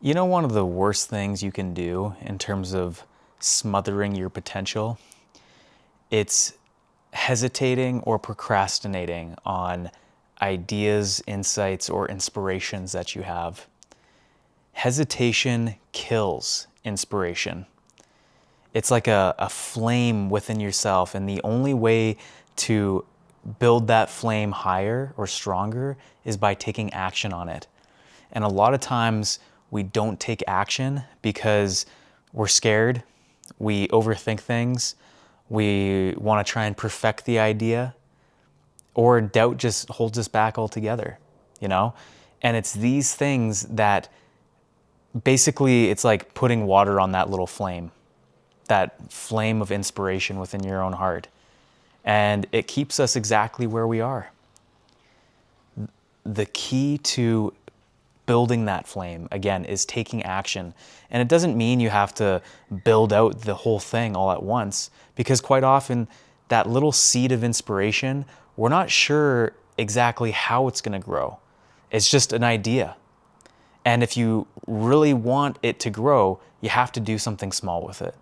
You know, one of the worst things you can do in terms of smothering your potential, it's hesitating or procrastinating on ideas, insights, or inspirations that you have. Hesitation kills inspiration. It's like a flame within yourself, and the only way to build that flame higher or stronger is by taking action on it. And a lot of times we don't take action because we're scared, we overthink things, we want to try and perfect the idea, or doubt just holds us back altogether, you know? And it's these things that basically it's like putting water on that little flame, that flame of inspiration within your own heart. And it keeps us exactly where we are. The key to building that flame, again, is taking action. And it doesn't mean you have to build out the whole thing all at once, because quite often that little seed of inspiration, we're not sure exactly how it's going to grow. It's just an idea. And if you really want it to grow, you have to do something small with it.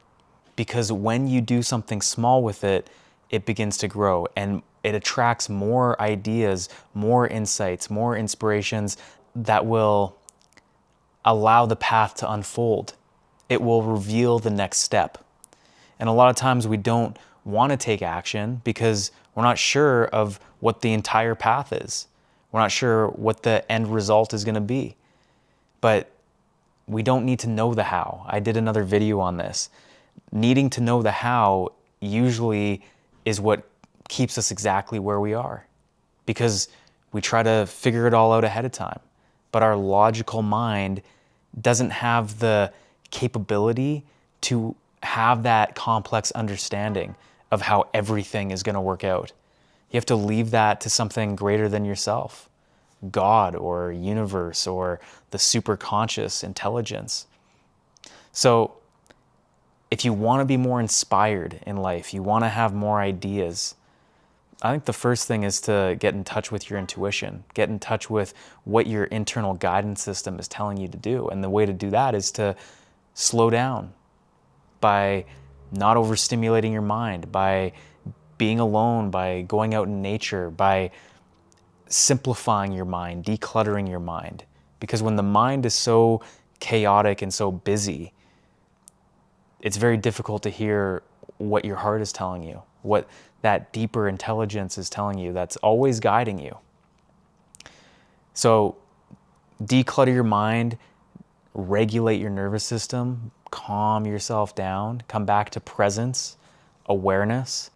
Because when you do something small with it, it begins to grow and it attracts more ideas, more insights, more inspirations that will allow the path to unfold. It will reveal the next step. And a lot of times we don't want to take action because we're not sure of what the entire path is. We're not sure what the end result is going to be. But we don't need to know the how. I did another video on this. Needing to know the how usually is what keeps us exactly where we are, because we try to figure it all out ahead of time. But our logical mind doesn't have the capability to have that complex understanding of how everything is going to work out. You have to leave that to something greater than yourself, God or universe or the superconscious intelligence. So if you want to be more inspired in life, you want to have more ideas, I think the first thing is to get in touch with your intuition, get in touch with what your internal guidance system is telling you to do. And the way to do that is to slow down by not overstimulating your mind, by being alone, by going out in nature, by simplifying your mind, decluttering your mind. Because when the mind is so chaotic and so busy, it's very difficult to hear what your heart is telling you, what that deeper intelligence is telling you that's always guiding you. So declutter your mind, regulate your nervous system, calm yourself down, come back to presence, awareness,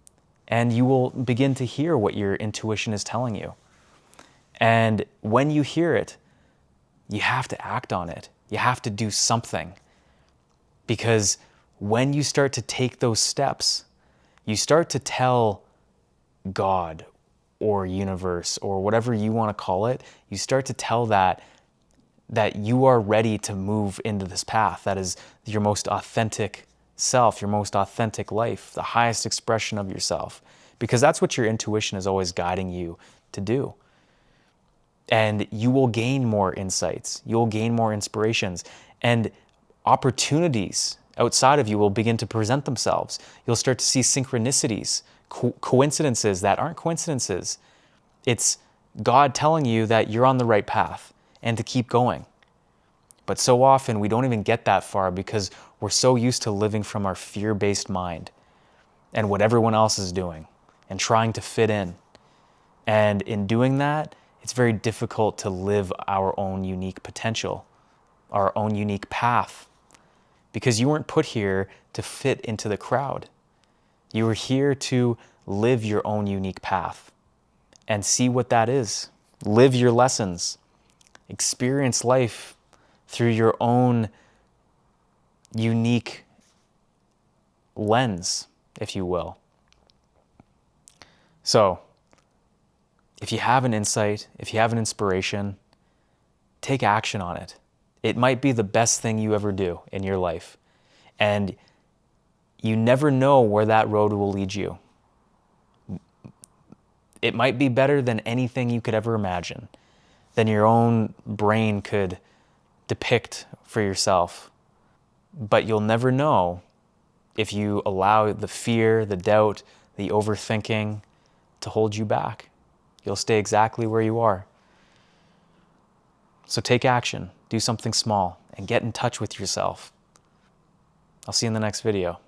and you will begin to hear what your intuition is telling you. And when you hear it, you have to act on it. You have to do something. Because when you start to take those steps, you start to tell God or universe or whatever you want to call it, you start to tell that you are ready to move into this path that is your most authentic self, your most authentic life, the highest expression of yourself. Because that's what your intuition is always guiding you to do. And you will gain more insights, you'll gain more inspirations, and opportunities outside of you will begin to present themselves. You'll start to see synchronicities, coincidences that aren't coincidences. It's God telling you that you're on the right path and to keep going. But so often we don't even get that far because we're so used to living from our fear-based mind and what everyone else is doing and trying to fit in. And in doing that, it's very difficult to live our own unique potential, our own unique path, because you weren't put here to fit into the crowd. You were here to live your own unique path and see what that is. Live your lessons, experience life through your own unique lens, if you will. So, if you have an insight, if you have an inspiration, take action on it. It might be the best thing you ever do in your life. And you never know where that road will lead you. It might be better than anything you could ever imagine, than your own brain could depict for yourself. But you'll never know if you allow the fear, the doubt, the overthinking to hold you back. You'll stay exactly where you are. So take action, do something small, and get in touch with yourself. I'll see you in the next video.